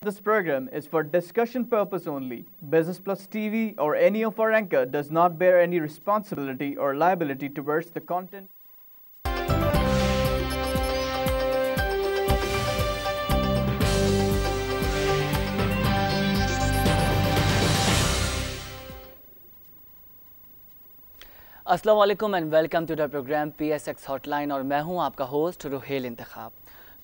This program is for discussion purpose only. Business Plus TV or any of our anchor does not bear any responsibility or liability towards the content. अस्सलाम वालेकुम and welcome to the programme PSX hotline और मैं हूं आपका host Ruhel इंतखाब।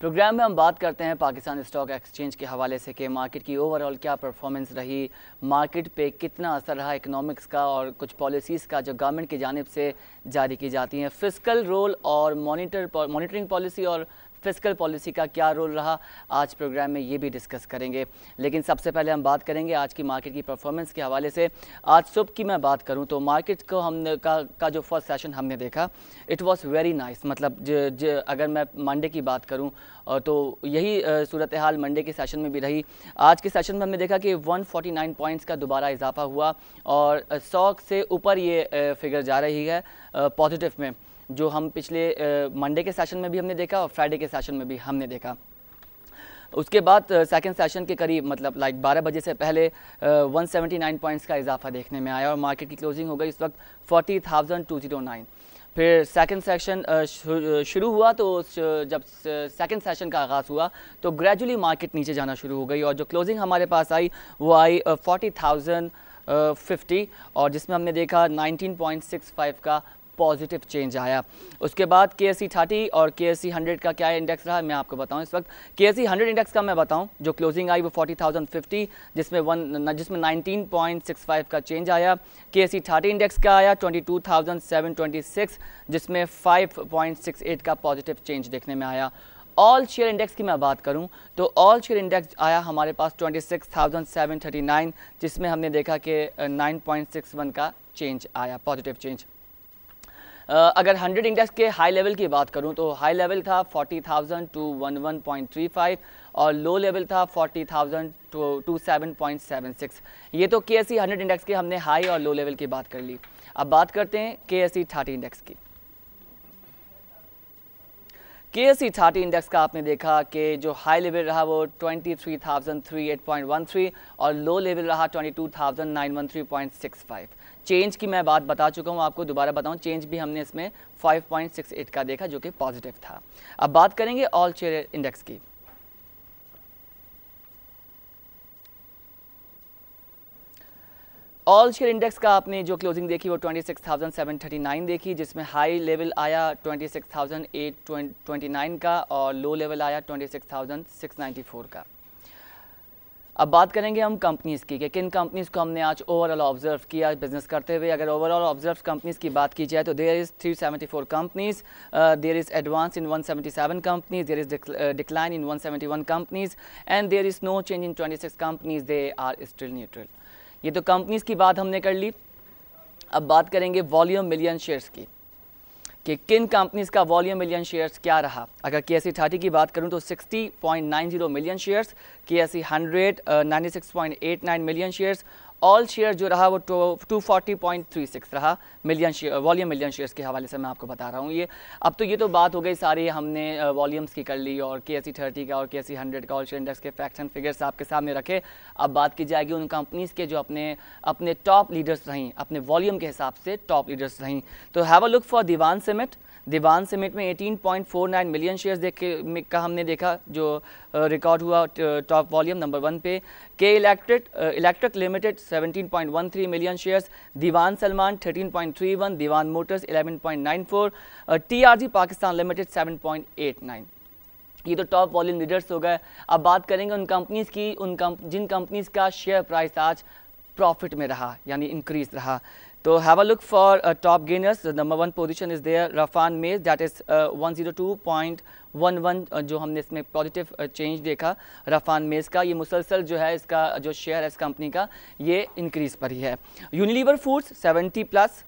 Programme में हम बात करते हैं पाकिस्तान स्टॉक एक्सचेंज के हवाले से कि मार्केट की ओवरऑल क्या परफॉर्मेंस रही, मार्केट पे कितना असर रहा इकोनॉमिक्स का और कुछ पॉलिसीज़ का जो गवर्नमेंट की जानिब से जारी की जाती हैं, फिस्कल रोल और मॉनिटरिंग पॉलिसी और फिस्कल पॉलिसी का क्या रोल रहा, आज प्रोग्राम में ये भी डिस्कस करेंगे। लेकिन सबसे पहले हम बात करेंगे आज की मार्केट की परफॉर्मेंस के हवाले से। आज सुबह की मैं बात करूं तो मार्केट को हमने का जो फर्स्ट सेशन हमने देखा इट वाज वेरी नाइस। मतलब अगर मैं मंडे की बात करूं तो यही सूरत हाल मंडे के सेशन में भी रही। आज के सेशन में हमने देखा कि 149 पॉइंट्स का दोबारा इजाफा हुआ और 100 से ऊपर ये फिगर जा रही है पॉजिटिव में, जो हम पिछले मंडे के सेशन में भी हमने देखा और फ्राइडे के सेशन में भी हमने देखा। उसके बाद सेकंड सेशन के करीब मतलब 12 बजे से पहले 179 पॉइंट्स का इजाफा देखने में आया और मार्केट की क्लोजिंग हो गई इस वक्त 40,209। फिर सेकंड सेशन शुरू हुआ तो जब सेकंड सेशन का आगाज़ हुआ तो ग्रेजुअली मार्केट नीचे जाना शुरू हो गई और जो क्लोजिंग हमारे पास आई वो आई 40,050 और जिसमें हमने देखा 19.65 का पॉजिटिव चेंज आया। उसके बाद KSE 30 और KSE 100 का क्या इंडेक्स रहा मैं आपको बताऊं। इस वक्त KSE 100 इंडेक्स का मैं बताऊं जो क्लोजिंग आई वो 40,050 जिसमें 19.65 का चेंज आया। KSE 30 इंडेक्स का आया 22,726 जिसमें 5.68 का पॉजिटिव चेंज देखने में आया। ऑल शेयर इंडेक्स की मैं बात करूं तो ऑल शेयर इंडेक्स आया हमारे पास 26,739 जिसमें हमने देखा कि 9.61 का चेंज आया, पॉजिटिव चेंज। अगर 100 इंडेक्स के हाई लेवल की बात करूं तो हाई लेवल था 40,000 to 11.35 और लो लेवल था 40,000 to 7.76। ये तो KSE 100 इंडेक्स के हमने हाई और लो लेवल की बात कर ली। अब बात करते हैं KSE 30 इंडेक्स की। KSE 30 इंडेक्स का आपने देखा कि जो हाई लेवल रहा वो 23,038.13 और लो लेवल रहा 22,913.65। चेंज की मैं बात बता चुका हूँ आपको, दोबारा बताऊँ चेंज भी हमने इसमें 5.68 का देखा जो कि पॉजिटिव था। अब बात करेंगे ऑल शेयर इंडेक्स की। ऑल शेयर इंडेक्स का आपने जो क्लोजिंग देखी वो 26,739 देखी जिसमें हाई लेवल आया 26,829 का और लो लेवल आया 26,694 का। अब बात करेंगे हम कंपनीज़ की कि किन कंपनीज़ को हमने आज ओवरऑल ऑब्जर्व किया बिजनेस करते हुए। अगर ओवरऑल ऑब्जर्व कंपनीज़ की बात की जाए तो there is 374 companies, there is advance in 177 companies, there is decline in 171 companies and there is no change in 26 companies, they are still neutral. ये तो कंपनीज़ की बात हमने कर ली। अब बात करेंगे वॉल्यूम मिलियन शेयर्स की कि किन कंपनीज़ का वॉल्यूम मिलियन शेयर्स क्या रहा। अगर KSE 30 की बात करूं तो 60.90 million shares, KSE 100 96.89 million shares, all share जो रहा वो 240.36 रहा million share, volume million shares के हवाले से मैं आपको बता रहा हूँ ये। अब तो ये तो बात हो गई सारी हमने वॉल्यूम्स की कर ली और KSE 30 का और KSE 100 का ऑल शेयर इंडेक्स के फैक्ट्स एंड फिगर्स आपके सामने रखे। अब बात की जाएगी उन कंपनीज़ के जो अपने टॉप लीडर्स रहीं, अपने वॉल्यूम के हिसाब से टॉप लीडर्स रहीं। तो have a look for Dewan cement. Dewan cement में 18.49 मिलियन शेयर्स का हमने देखा जो रिकॉर्ड हुआ टॉप वॉल्यूम नंबर 1 पे। इलेक्ट्रिक लिमिटेड 17.13 मिलियन शेयर्स, दीवान सलमान 13.31, दीवान मोटर्स 11.94, TRG पाकिस्तान लिमिटेड 7.89। ये तो टॉप वॉल्यूम लीडर्स हो गए। अब बात करेंगे उन कंपनीज़ की जिन कंपनीज़ का शेयर प्राइस आज प्रॉफिट में रहा यानी इंक्रीज रहा। तो have a look for top gainers. Number 1 position is there Rafhan maize that is 102.11 जो हमने इसमें पॉजिटिव चेंज देखा रफान मेज का। ये मुसलसल जो है इसका जो शेयर है इस कंपनी का ये इंक्रीज़ पर ही है। Unilever Foods 70+,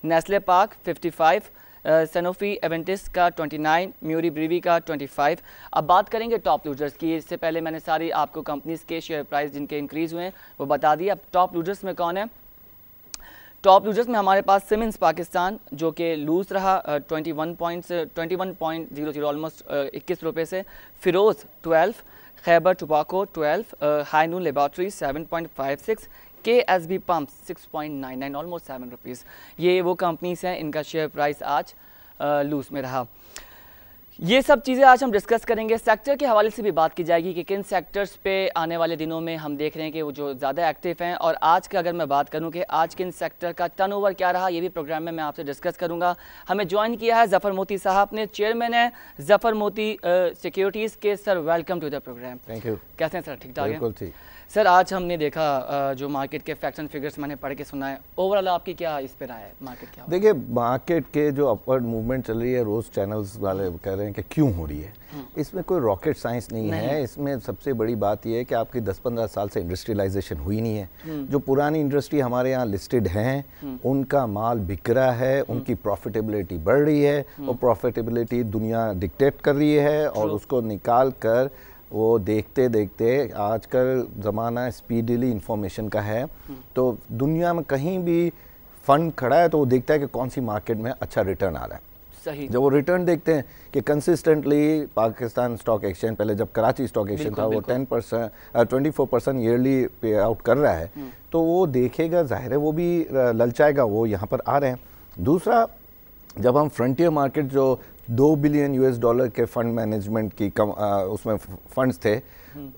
Nestle Pak 55, Sanofi Aventis का 29, म्यूरी ब्रीवी का 25। अब बात करेंगे टॉप लूजर्स की। इससे पहले मैंने सारी आपको कंपनीज़ के शेयर प्राइस जिनके इंक्रीज़ हुए हैं वो बता दिए। अब टॉप लूजर्स में कौन है? टॉप लूजर्स में हमारे पास सिमेंस पाकिस्तान जो कि लूज रहा 21.00 ऑलमोस्ट 21 रुपये से। Feroz 12, Khyber tobacco 12, Hinoon laboratory 7.56, KSB pump 6.99, almost 7 rupees. ये वो कंपनीज हैं, इनका शेयर प्राइस आज लूज में रहा। ये सब चीज़ें आज हम डिस्कस करेंगे। सेक्टर के हवाले से भी बात की जाएगी कि किन सेक्टर्स पे आने वाले दिनों में हम देख रहे हैं कि वो जो ज़्यादा एक्टिव हैं, और आज का अगर मैं बात करूं कि आज किन सेक्टर का टर्नओवर क्या रहा, ये भी प्रोग्राम में मैं आपसे डिस्कस करूंगा। हमें ज्वाइन किया है ज़फ़र मोती साहब ने, चेयरमैन है ज़फ़र मोती सिक्योरिटीज़ के। Sir welcome to the programme. Thank you. कैसे हैं सर? ठीक ठाक है? बिल्कुल ठीक। सर आज हमने देखा जो मार्केट के फैक्ट्स एंड फिगर्स मैंने पढ़ के सुना है, ओवरऑल आपकी क्या इस पर राय है मार्केट क्या? देखिए, मार्केट के जो अपवर्ड मूवमेंट चल रही है, रोज चैनल्स वाले कह रहे हैं कि क्यों हो रही है। इसमें कोई रॉकेट साइंस नहीं है। इसमें सबसे बड़ी बात यह है कि आपकी 10-15 साल से इंडस्ट्रियलाइजेशन हुई नहीं है। जो पुरानी इंडस्ट्री हमारे यहाँ लिस्टेड हैं, उनका माल बिक रहा है, उनकी प्रॉफिटेबिलिटी बढ़ रही है, और प्रॉफिटेबिलिटी दुनिया डिक्टेट कर रही है, और उसको निकाल कर वो देखते देखते आजकल ज़माना स्पीडीली इंफॉर्मेशन का है, तो दुनिया में कहीं भी फंड खड़ा है तो वो देखता है कि कौन सी मार्केट में अच्छा रिटर्न आ रहा है। सही। जब वो रिटर्न देखते हैं कि कंसिस्टेंटली पाकिस्तान स्टॉक एक्सचेंज, पहले जब कराची स्टॉक एक्सचेंज था, वो 24% ईयरली पे आउट कर रहा है, तो वो देखेगा, जाहिर है वो भी ललचाएगा, वो यहाँ पर आ रहे हैं। दूसरा, जब हम फ्रंटियर मार्केट जो $2 बिलियन के फंड मैनेजमेंट की उसमें फंड्स थे,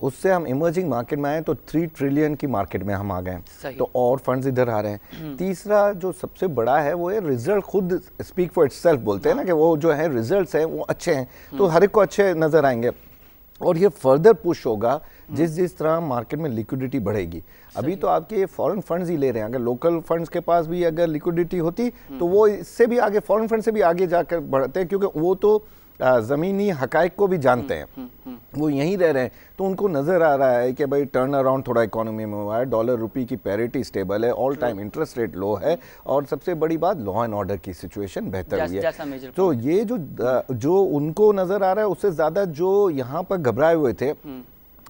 उससे हम इमर्जिंग मार्केट में आए तो 3 ट्रिलियन की मार्केट में हम आ गए, तो और फंड्स इधर आ रहे हैं। तीसरा जो सबसे बड़ा है वो है रिजल्ट, खुद स्पीक फॉर इटसेल्फ बोलते हैं ना, कि वो जो है रिजल्ट्स हैं वो अच्छे हैं, तो हर एक को अच्छे नजर आएंगे, और ये फर्दर पुश होगा जिस तरह मार्केट में लिक्विडिटी बढ़ेगी। अभी तो आपके फॉरेन फंड्स ही ले रहे हैं, अगर लोकल फंड्स के पास भी अगर लिक्विडिटी होती तो वो इससे भी आगे, फॉरेन फंड से भी आगे जाकर बढ़ते हैं, क्योंकि वो तो ज़मीनी हकाइक को भी जानते हैं, वो यहीं रह रहे हैं, तो उनको नज़र आ रहा है कि भाई टर्न अराउंड थोड़ा इकोनॉमी में हुआ है, डॉलर रुपी की पैरिटी स्टेबल है, ऑल टाइम इंटरेस्ट रेट लो है, और सबसे बड़ी बात लॉ एंड ऑर्डर की सिचुएशन बेहतर हुई है। तो ये जो उनको नज़र आ रहा है, उससे ज़्यादा जो यहाँ पर घबराए हुए थे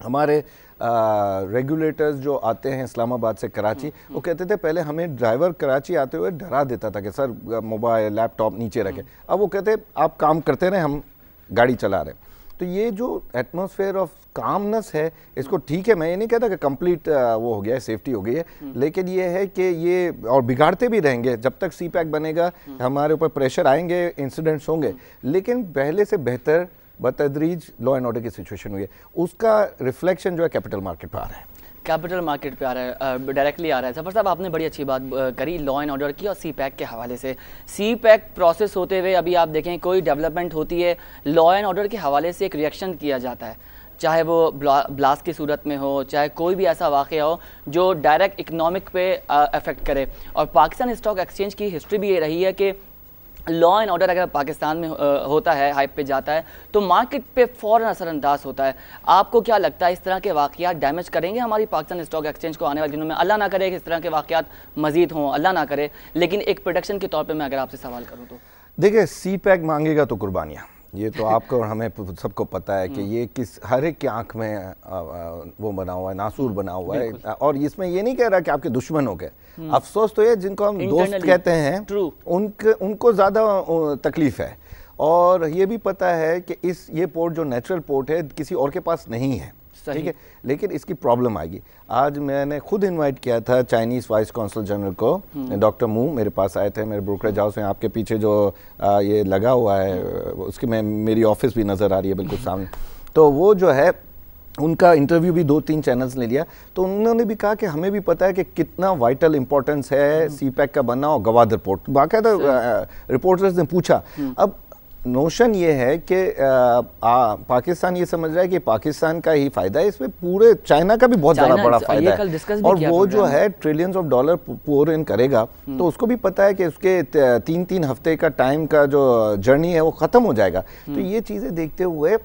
हमारे रेगुलेटर्स जो आते हैं इस्लामाबाद से कराची, वो कहते थे पहले हमें ड्राइवर कराची आते हुए डरा देता था कि सर मोबाइल लैपटॉप नीचे रखे, अब वो कहते आप काम करते रहे, हम गाड़ी चला रहे। तो ये जो एटमॉस्फेयर ऑफ कामनेस है, इसको ठीक है, मैं ये नहीं कहता कि कंप्लीट वो हो गया है, सेफ्टी हो गई है, लेकिन ये है कि ये और बिगाड़ते भी रहेंगे जब तक CPEC बनेगा, हमारे ऊपर प्रेशर आएंगे, इंसिडेंट्स होंगे, लेकिन पहले से बेहतर बतदरीज लॉ एंड ऑर्डर की सिचुएशन हुई है, उसका रिफ्लेक्शन जो है कैपिटल मार्केट पर आ रहा है। कैपिटल मार्केट पे आ रहा है, डायरेक्टली आ रहा है। ज़फ़र साहब, आपने बड़ी अच्छी बात करी लॉ एंड ऑर्डर की और CPEC के हवाले से। CPEC प्रोसेस होते हुए अभी आप देखें कोई डेवलपमेंट होती है, लॉ एंड ऑर्डर के हवाले से एक रिएक्शन किया जाता है, चाहे वो ब्लास्ट की सूरत में हो, चाहे कोई भी ऐसा वाक़या हो जो डायरेक्ट इकनॉमिक पे अफेक्ट करे। और पाकिस्तान स्टॉक एक्सचेंज की हिस्ट्री भी ये रही है कि लॉ एंड ऑर्डर अगर पाकिस्तान में होता है, हाइप पे जाता है, तो मार्केट पे फ़ौरन असरअंदाज होता है। आपको क्या लगता है इस तरह के वाक़यात डैमेज करेंगे हमारी पाकिस्तान स्टॉक एक्सचेंज को आने वाले दिनों में? अल्लाह ना करे कि इस तरह के वाक़यात मज़ीद हों, अल्लाह ना करे, लेकिन एक प्रोटेक्शन के तौर पर मैं अगर आपसे सवाल करूँ तो देखिए, CPEC मांगेगा तो कुर्बानियाँ, ये तो आपको और हमें सबको पता है कि ये हर एक की आंख में वो बना हुआ है, नासूर बना हुआ है, और इसमें ये नहीं कह रहा कि आपके दुश्मन हो गए। अफसोस तो ये जिनको हम दोस्त कहते हैं उनको ज़्यादा तकलीफ है, और ये भी पता है कि ये पोर्ट जो नेचुरल पोर्ट है किसी और के पास नहीं है, ठीक है, लेकिन इसकी प्रॉब्लम आएगी। आज मैंने खुद इनवाइट किया था चाइनीज़ वाइस कॉन्सल जनरल को, डॉक्टर मू मेरे पास आए थे, मेरे ब्रोकरेज हाउस में, आपके पीछे जो ये लगा हुआ है उसकी मेरी ऑफिस भी नज़र आ रही है बिल्कुल सामने। तो वो जो है उनका इंटरव्यू भी 2-3 चैनल्स ने लिया, तो उन्होंने भी कहा कि हमें भी पता है कि कितना वाइटल इंपॉर्टेंस है CPEC का बनना और गवादर पोर्ट। बाकायदा रिपोर्टर्स ने पूछा। अब नोशन ये है कि पाकिस्तान ये समझ रहा है कि पाकिस्तान का ही फायदा है, इसमें पूरे चाइना का भी बहुत ज़्यादा बड़ा फायदा है, और वो जो है ट्रिलियंस ऑफ डॉलर पोर इन करेगा, तो उसको भी पता है कि उसके 3-3 हफ्ते का टाइम का जो जर्नी है वो ख़त्म हो जाएगा। तो ये चीज़ें देखते हुए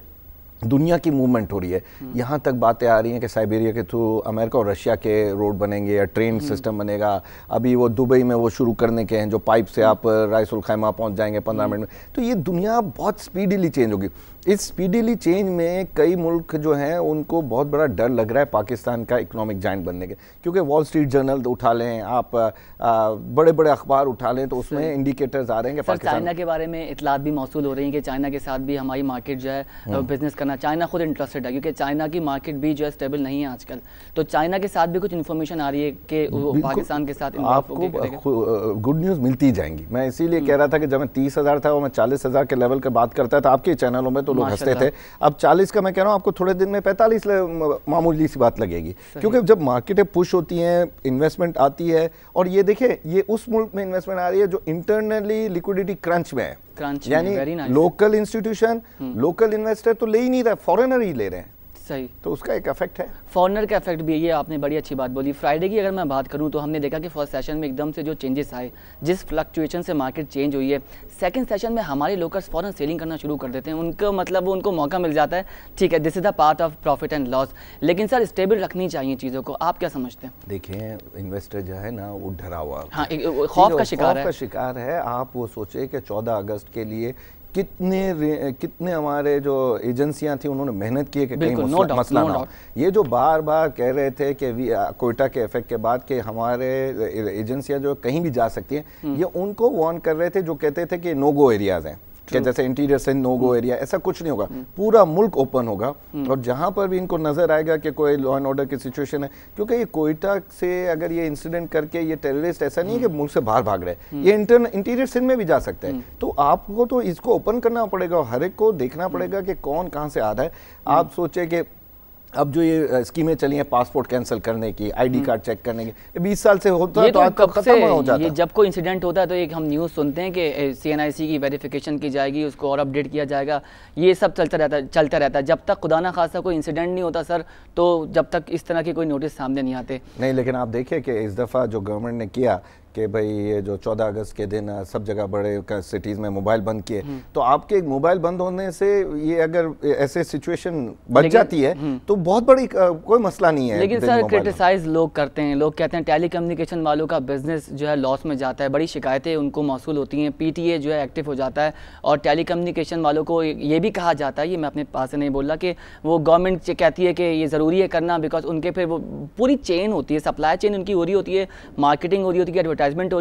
दुनिया की मूवमेंट हो रही है। यहाँ तक बातें आ रही हैं कि साइबेरिया के थ्रू अमेरिका और रशिया के रोड बनेंगे या ट्रेन सिस्टम बनेगा। अभी वो दुबई में वो शुरू करने के हैं, जो पाइप से आप राइस उल खैमा पहुँच जाएंगे 15 मिनट में। तो ये दुनिया बहुत स्पीडीली चेंज होगी। इस स्पीडीली चेंज में कई मुल्क जो हैं उनको बहुत बड़ा डर लग रहा है पाकिस्तान का इकोनॉमिक जाइंट बनने के, क्योंकि वॉल स्ट्रीट जर्नल उठा लें आप, बड़े बड़े अखबार उठा लें, तो उसमें इंडिकेटर्स आ रहे हैं कि पाकिस्तान, चाइना के बारे में इतलात भी मौसूल हो रही है कि चाइना के साथ भी हमारी मार्केट जो है बिजनेस करना, चाइना खुद इंटरेस्टेड है, क्योंकि चाइना की मार्केट भी जो है स्टेबल नहीं है आजकल, तो चाइना के साथ भी कुछ इन्फॉर्मेशन आ रही है कि वो पाकिस्तान के साथ आपको गुड न्यूज़ मिलती जाएंगी। मैं इसीलिए कह रहा था कि जब मैं 30,000 था और मैं 40,000 के लेवल की बात करता था आपके चैनलों में तो लोग हंसते थे, अब 40 का मैं कह रहा हूँ आपको थोड़े दिन में 45 मामूली सी बात लगेगी, क्योंकि जब मार्केटें पुश होती हैं, इन्वेस्टमेंट आती है, और ये देखिए ये उस मुल्क में इन्वेस्टमेंट आ रही है जो इंटरनली लिक्विडिटी क्रंच में है, यानी लोकल इंस्टीट्यूशन, लोकल इन्वेस्टर तो ले ही नहीं रहा, फॉरेनर ही ले रहे हैं। सही, तो उसका एक इफेक्ट है, फॉरनर का इफेक्ट भी है। ये आपने बड़ी अच्छी बात बोली। फ्राइडे की अगर मैं बात करूं तो हमने देखा कि फर्स्ट सेशन में एकदम से जो चेंजेस आए, जिस फ्लक्चुएशन से मार्केट चेंज हुई है, सेकंड सेशन में हमारे लोकर्स फॉरन सेलिंग करना शुरू कर देते हैं, उनको मतलब उनको मौका मिल जाता है, ठीक है this is the part of profit and loss, लेकिन सर स्टेबल रखनी चाहिए चीज़ों को, आप क्या समझते हैं? देखिए इन्वेस्टर जो है ना वो डरा हुआ, हाँ, खौफ का शिकार है। आप वो सोचे कि 14 अगस्त के लिए कितने हमारे जो एजेंसियां थी उन्होंने मेहनत की है कि कहीं मसला ना हो। ये जो बार बार कह रहे थे कि कोयटा के इफेक्ट के बाद कि हमारे एजेंसियां जो कहीं भी जा सकती हैं, ये उनको वार्न कर रहे थे जो कहते थे कि नो गो एरियाज हैं, कि जैसे इंटीरियर से नो गो एरिया, ऐसा कुछ नहीं होगा, पूरा मुल्क ओपन होगा, और जहां पर भी इनको नजर आएगा कि कोई लॉ एंड ऑर्डर की सिचुएशन है, क्योंकि ये कोयटा से अगर ये इंसिडेंट करके ये टेररिस्ट ऐसा नहीं है कि मुल्क से बाहर भाग रहे, ये इंटीरियर सिंध में भी जा सकते हैं, तो आपको तो इसको ओपन करना पड़ेगा, हर एक को देखना पड़ेगा कि कौन कहां से आ रहा है। आप सोचे कि अब जो ये स्कीमें चली हैं पासपोर्ट कैंसिल करने की, आईडी कार्ड चेक करने की, 20 साल से होता है तो आज कब खत्म हो जाता है। ये जब कोई इंसिडेंट होता है तो एक हम न्यूज़ सुनते हैं कि CNIC की वेरिफिकेशन की जाएगी, उसको और अपडेट किया जाएगा, ये सब चलता रहता है जब तक खुदा ना खासा कोई इंसिडेंट नहीं होता सर, तो जब तक इस तरह के कोई नोटिस सामने नहीं आते। नहीं, लेकिन आप देखिए कि इस दफ़ा जो गवर्नमेंट ने किया कि भाई ये जो 14 अगस्त के दिन सब जगह बड़े सिटीज़ में मोबाइल बंद किए, तो आपके मोबाइल बंद होने से ये अगर ऐसे सिचुएशन बच जाती है तो बहुत बड़ी कोई मसला नहीं है। लेकिन सर क्रिटिसाइज लोग करते हैं, लोग कहते हैं टेली कम्युनिकेशन वालों का बिजनेस जो है लॉस में जाता है, बड़ी शिकायतें उनको मौसूल होती हैं, PTA जो है एक्टिव हो जाता है, और टेली कम्युनिकेशन वालों को ये भी कहा जाता है, ये मैं अपने पास से नहीं बोल रहा, कि वो गवर्नमेंट कहती है कि ये ज़रूरी है करना, बिकॉज उनके फिर वो पूरी चेन होती है, सप्लाई चेन उनकी हो रही होती है, मार्केटिंग हो रही होती है, एडवर्टाइजमेंट हो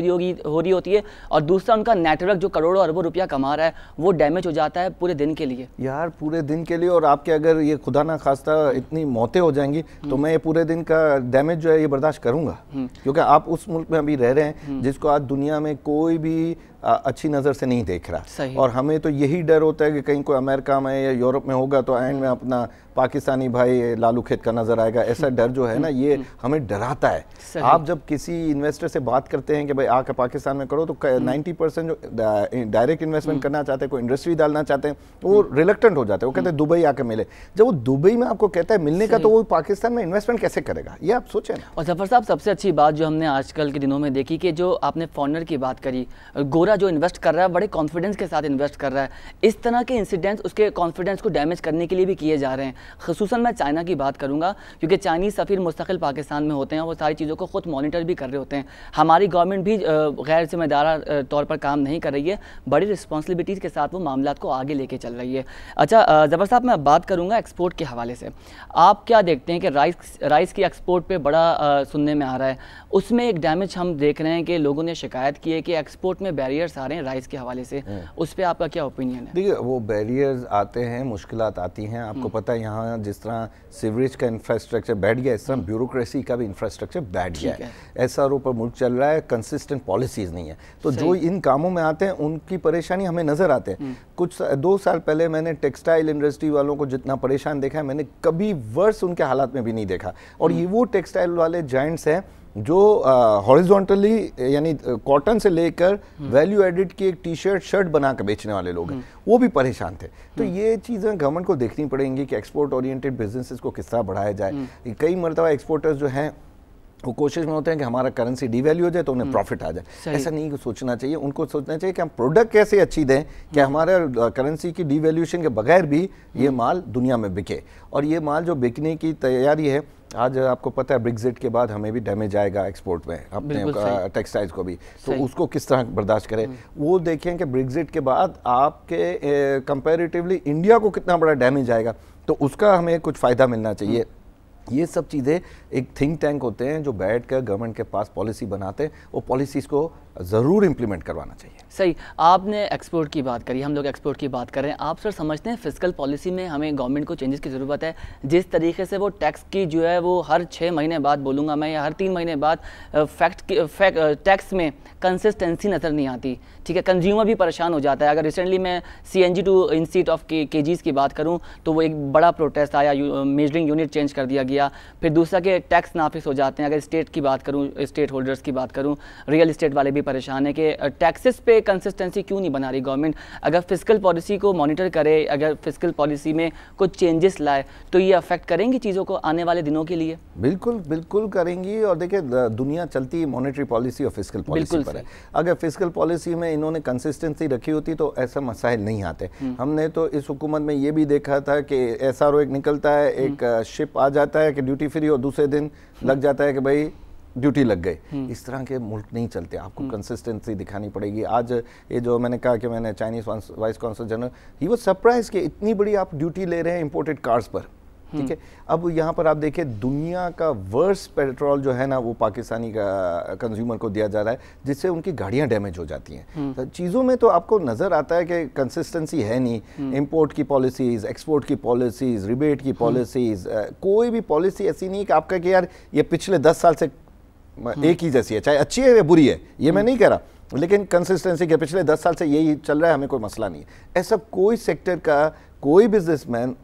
रही होती है, और दूसरा उनका नेटवर्क जो करोड़ों अरबों रुपया कमा रहा है वो डैमेज हो जाता है पूरे दिन के लिए। यार पूरे दिन के लिए, और आपके अगर ये खुदा ना खास्ता इतनी मौतें हो जाएंगी तो मैं ये पूरे दिन का डैमेज जो है ये बर्दाश्त करूंगा, क्योंकि आप उस मुल्क में अभी रह रहे हैं जिसको आज दुनिया में कोई भी अच्छी नज़र से नहीं देख रहा, और हमें तो यही डर होता है कि कहीं कोई अमेरिका में या यूरोप में होगा तो एंड में अपना पाकिस्तानी भाई लालू खेत का नजर आएगा, ऐसा डर जो है ना ये हमें डराता है। आप जब किसी इन्वेस्टर से बात करते हैं कि भाई आकर पाकिस्तान में करो, तो 90% जो डायरेक्ट इन्वेस्टमेंट करना चाहते हैं, कोई इंडस्ट्री डालना चाहते हैं, वो रिलक्टेंट हो जाते हैं, वो कहते हैं दुबई आके मिले। जब वो दुबई में आपको कहता है मिलने का, तो वो पाकिस्तान में इन्वेस्टमेंट कैसे करेगा, ये आप सोचें। और जफर साहब सबसे अच्छी बात जो हमने आजकल के दिनों में देखी कि जो आपने फॉरनर की बात करी, गोरा जो इन्वेस्ट कर रहा है बड़े कॉन्फिडेंस के साथ इन्वेस्ट कर रहा है, इस तरह के इंसिडेंट्स उसके कॉन्फिडेंस को डैमेज करने के लिए भी किए जा रहे हैं। ख़ुसूसन मैं चाइना की बात करूंगा, क्योंकि चाइनीज़ सफ़ीर मुस्तकिल पाकिस्तान में होते हैं, वो सारी चीज़ों को खुद मॉनिटर भी कर रहे होते हैं। हमारी गवर्नमेंट भी गैर जिम्मेदार तौर पर काम नहीं कर रही है, बड़ी रिस्पॉन्सिबिलिटीज़ के साथ वो मामला को आगे लेके चल रही है। अच्छा ज़फ़र साहब, मैं बात करूँगा एक्सपोर्ट के हवाले से, आप क्या देखते हैं कि राइस की एक्सपोर्ट पर बड़ा सुनने में आ रहा है, उसमें एक डैमेज हम देख रहे हैं कि लोगों ने शिकायत की है कि एक्सपोर्ट में बैरियर्स आ रहे हैं राइस के हवाले से, उस पर आपका क्या ओपिनियन है? देखिए वो बैरियर्स आते हैं, मुश्किलात आती हैं, आपको पता है यहाँ जिस तरह सीवरेज का इंफ्रास्ट्रक्चर बैठ गया, इस तरह ब्यूरोक्रेसी का भी इंफ्रास्ट्रक्चर बैठ गया है। SRO पर मुल्क चल रहा है, कंसिस्टेंट पॉलिसीज नहीं है, तो जो इन कामों में आते हैं उनकी परेशानी हमें नजर आते हैं। कुछ 2 साल पहले मैंने टेक्सटाइल इंडस्ट्री वालों को जितना परेशान देखा है, मैंने कभी वर्ष उनके हालात में भी नहीं देखा, और ये वो टेक्सटाइल वाले जायंट्स हैं जो हॉरिजॉन्टली यानी कॉटन से लेकर वैल्यू एडिड की एक टी-शर्ट शर्ट बना कर बेचने वाले लोग हैं, वो भी परेशान थे। तो ये चीज़ें गवर्नमेंट को देखनी पड़ेंगी कि एक्सपोर्ट ओरिएंटेड बिजनेसेस को किस तरह बढ़ाया जाए। कई मरतबा एक्सपोर्टर्स जो हैं वो कोशिश में होते हैं कि हमारा करेंसी डिवैल्यू हो जाए तो उन्हें प्रॉफिट आ जाए, ऐसा नहीं सोचना चाहिए। उनको सोचना चाहिए कि हम प्रोडक्ट कैसे अच्छी दें कि हमारे करेंसी की डिवैल्यूएशन के बगैर भी ये माल दुनिया में बिके, और ये माल जो बिकने की तैयारी है आज आपको पता है ब्रेक्जिट के बाद हमें भी डैमेज आएगा एक्सपोर्ट में अपने टेक्सटाइल्स को भी, तो उसको किस तरह बर्दाश्त करें। वो देखें कि ब्रेक्जिट के बाद आपके कंपैरेटिवली इंडिया को कितना बड़ा डैमेज आएगा, तो उसका हमें कुछ फ़ायदा मिलना चाहिए। ये सब चीज़ें एक थिंक टैंक होते हैं जो बैठ कर गवर्नमेंट के पास पॉलिसी बनाते हैं, वो पॉलिसीज़ को ज़रूर इम्प्लीमेंट करवाना चाहिए। सही, आपने एक्सपोर्ट की बात करी, हम लोग एक्सपोर्ट की बात कर रहे हैं। आप सर समझते हैं फिस्कल पॉलिसी में हमें गवर्नमेंट को चेंजेस की ज़रूरत है? जिस तरीके से वो टैक्स की जो है वो हर 6 महीने बाद बोलूँगा मैं, या हर 3 महीने बाद टैक्स में कंसिस्टेंसी नज़र नहीं आती, ठीक है, कंज्यूमर भी परेशान हो जाता है। अगर रिसेंटली मैं CNG टू इंस्टीट्यूट ऑफ केजीज़ की बात करूँ तो वो एक बड़ा प्रोटेस्ट आया, मेजरिंग यूनिट चेंज कर दिया गया। फिर दूसरा कि टैक्स नाफिस हो जाते हैं। अगर स्टेट की बात करूँ, स्टेट होल्डर्स की बात करूँ, रियल इस्टेट वाले भी परेशान है कि टैक्सेस पे कंसिस्टेंसी क्यों नहीं बना रही गवर्नमेंट। अगर फिस्कल पॉलिसी को मॉनिटर करे, अगर फिस्कल पॉलिसी में कुछ चेंजेस लाए तो ये अफेक्ट करेंगी चीज़ों को आने वाले दिनों के लिए? बिल्कुल बिल्कुल करेंगी। और देखिए दुनिया चलती मॉनेटरी पॉलिसी और फिस्कल पॉलिसी पर है। अगर फिस्कल पॉलिसी में इन्होंने कंसिस्टेंसी रखी होती तो ऐसा मसाइल नहीं आते। हमने तो इस हुकूमत में ये भी देखा था कि SRO एक निकलता है, एक शिप आ जाता है कि ड्यूटी फ्री, और दूसरे दिन लग जाता है कि भाई ड्यूटी लग गई। इस तरह के मुल्क नहीं चलते, आपको कंसिस्टेंसी दिखानी पड़ेगी। आज ये जो मैंने कहा कि मैंने Chinese vice consul general, he was surprise कि इतनी बड़ी आप ड्यूटी ले रहे हैं इंपोर्टेड कार्स पर, ठीक है। अब यहाँ पर आप देखिए दुनिया का वर्स्ट पेट्रोल जो है ना वो पाकिस्तानी का कंज्यूमर को दिया जा रहा है, जिससे उनकी गाड़ियाँ डैमेज हो जाती हैं। तो चीज़ों में तो आपको नज़र आता है कि कंसिस्टेंसी है नहीं। इंपोर्ट की पॉलिसीज़, एक्सपोर्ट की पॉलिसीज़, रिबेट की पॉलिसीज़, कोई भी पॉलिसी ऐसी नहीं कि आपका कि यार ये पिछले 10 साल से एक ही जैसी है, चाहे अच्छी है या बुरी है, ये मैं नहीं कह रहा, लेकिन कंसिस्टेंसी के पिछले 10 साल से यही चल रहा है, हमें कोई मसला नहीं है। ऐसा कोई सेक्टर का कोई बिजनेसमैन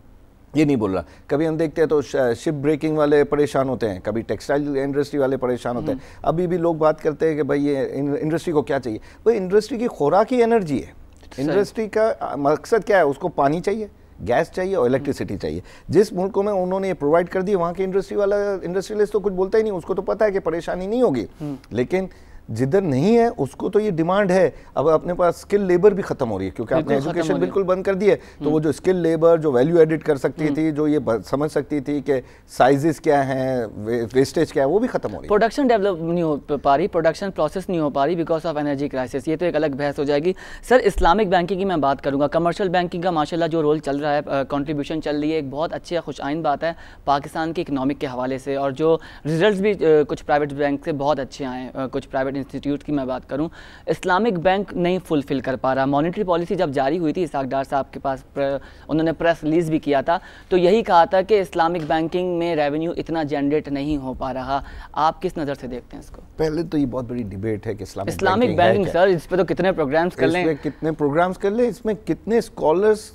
ये नहीं बोल रहा। कभी हम देखते हैं तो शिप ब्रेकिंग वाले परेशान होते हैं, कभी टेक्सटाइल इंडस्ट्री वाले परेशान होते हैं। अभी भी लोग बात करते हैं कि भाई ये इंडस्ट्री को क्या चाहिए। भाई इंडस्ट्री की खुराक ही एनर्जी है। इंडस्ट्री का मकसद क्या है? उसको पानी चाहिए, गैस चाहिए और इलेक्ट्रिसिटी चाहिए। जिस मुल्कों में उन्होंने ये प्रोवाइड कर दी, वहाँ के इंडस्ट्रियलिस्ट तो कुछ बोलता ही नहीं, उसको तो पता है कि परेशानी नहीं होगी। लेकिन जिधर नहीं है उसको तो ये डिमांड है। अब अपने पास स्किल लेबर भी खत्म हो रही है, क्योंकि आपने एजुकेशन बिल्कुल बंद कर दी है। तो वो जो स्किल लेबर जो वैल्यू एडिट कर सकती थी, जो ये समझ सकती थी कि साइजेस क्या हैं, वेस्टेज क्या है, वो भी खत्म हो रही है। प्रोडक्शन डेवलप नहीं हो पा रही, प्रोडक्शन प्रोसेस नहीं हो पा रही बिकॉज ऑफ एनर्जी क्राइसिस। ये तो एक अलग बहस हो जाएगी। सर इस्लामिक बैंकिंग की मैं बात करूँगा, कमर्शियल बैंकिंग का माशाल्लाह जो रोल चल रहा है, कंट्रीब्यूशन चल रही है, एक बहुत अच्छी खुशआइन बात है पाकिस्तान के इकनॉमिक के हवाले से। और जो रिजल्ट भी कुछ प्राइवेट बैंक से बहुत अच्छे आए, कुछ प्राइवेट इंस्टीट्यूट की मैं बात करूं, इस्लामिक बैंक नहीं फुलफिल कर पा रहा। मॉनेटरी पॉलिसी जब जारी हुई थी, इसाक डार साहब के पास उन्होंने प्रेस रिलीज भी किया था, तो यही कहा था कि इस्लामिक बैंकिंग में रेवेन्यू इतना जनरेट नहीं हो पा रहा। आप किस नज़र से देखते हैं इसको? पहले तो ये बहुत बड़ी डिबेट है कि इस्लामिक बैंकिंग सर, इस पर तो कितने प्रोग्राम्स कर लें, कितने प्रोग्राम्स कर ले, इसमें कितने स्कॉलर्स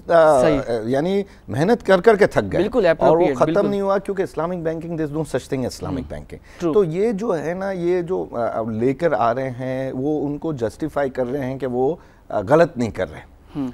यानी मेहनत कर करके थक गए, बिल्कुल, और वो खत्म नहीं हुआ, क्योंकि Islamic banking there is no such thing Islamic banking. तो ये जो है ना, ये जो लेकर आ रहे हैं वो उनको जस्टिफाई कर रहे हैं कि वो गलत नहीं कर रहे हैं।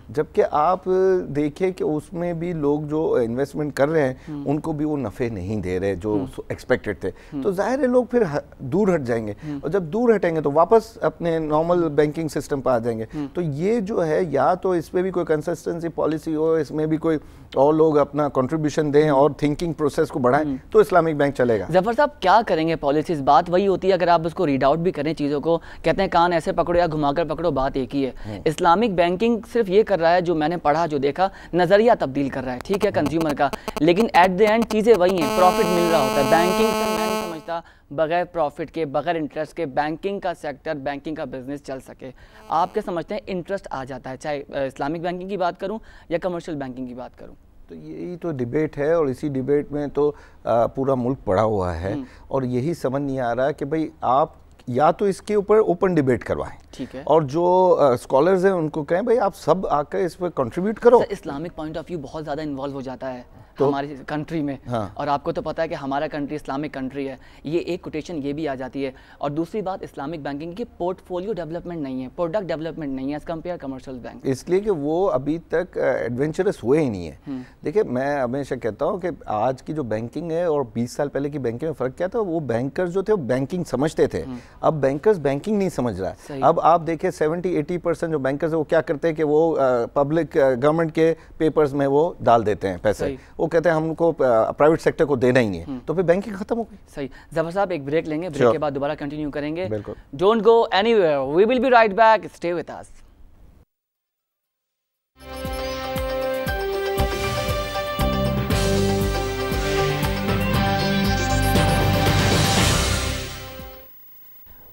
जबकि आप देखिए कि उसमें भी लोग जो इन्वेस्टमेंट कर रहे हैं उनको भी वो नफ़े नहीं दे रहे जो एक्सपेक्टेड थे। तो जाहिर है लोग फिर दूर हट जाएंगे, और जब दूर हटेंगे तो वापस अपने नॉर्मल बैंकिंग सिस्टम पर आ जाएंगे। तो ये जो है, या तो इस पर भी कोई कंसिस्टेंसी पॉलिसी हो, इसमें भी कोई और लोग अपना कंट्रीब्यूशन दें और थिंकिंग प्रोसेस को बढ़ाएं, तो इस्लामिक बैंक चलेगा। जफर साहब क्या करेंगे पॉलिसीज? बात वही होती है, अगर आप उसको रीड आउट भी करें चीज़ों को, कहते हैं कान ऐसे पकड़ो या घुमाकर पकड़ो, बात एक ही है। इस्लामिक बैंकिंग सिर्फ ये कर रहा है, जो मैंने पढ़ा, जो देखा, नज़रिया तब्दील कर रहा है, ठीक है, कंज्यूमर का, लेकिन एट द एंड चीज़ें वही हैं, प्रॉफिट मिल रहा होता है। बैंकिंग से मैं नहीं समझता बगैर प्रॉफिट के, बगैर इंटरेस्ट के बैंकिंग का सेक्टर, बैंकिंग का बिजनेस चल सके। आप क्या समझते हैं? इंटरेस्ट आ जाता है, चाहे इस्लामिक बैंकिंग की बात करूँ या कमर्शियल बैंकिंग की बात करूँ। तो यही तो डिबेट है, और इसी डिबेट में तो पूरा मुल्क पड़ा हुआ है, और यही समझ नहीं आ रहा कि भाई आप या तो इसके ऊपर ओपन डिबेट करवाएं, ठीक है, और जो स्कॉलर्स हैं उनको कहें भाई आप सब आकर इस पर कंट्रीब्यूट करो। इस्लामिक पॉइंट ऑफ व्यू बहुत ज़्यादा इन्वॉल्व हो जाता है तो हमारी कंट्री में। हाँ। और आपको तो पता है कि हमारा कंट्री इस्लामिक कंट्री है, ये एक कोटेशन ये भी आ जाती है। और दूसरी बात, इस्लामिक बैंकिंग की पोर्टफोलियो डेवलपमेंट नहीं है, प्रोडक्ट डेवलपमेंट नहीं है एज कम्पेयर कमर्शियल बैंक, इसलिए कि वो अभी तक एडवेंचरस हुए ही नहीं है। देखिए मैं हमेशा कहता हूँ कि आज की जो बैंकिंग है और 20 साल पहले की बैंकिंग में फ़र्क क्या था, वो बैंकर्स जो थे वो बैंकिंग समझते थे, अब बैंकर्स बैंकिंग नहीं समझ रहा है। अब आप देखिए 70-80% जो बैंकर्स है वो क्या करते हैं कि वो पब्लिक गवर्नमेंट के पेपर्स में वो डाल देते हैं पैसे, वो वो कहते हैं हमको प्राइवेट सेक्टर को देना ही नहीं है, तो फिर बैंकिंग खत्म हो गई। सही। ज़फर साहब एक ब्रेक लेंगे, ब्रेक के बाद दोबारा कंटिन्यू करेंगे। बिल्कुल, don't go anywhere, we will be right back, stay with us.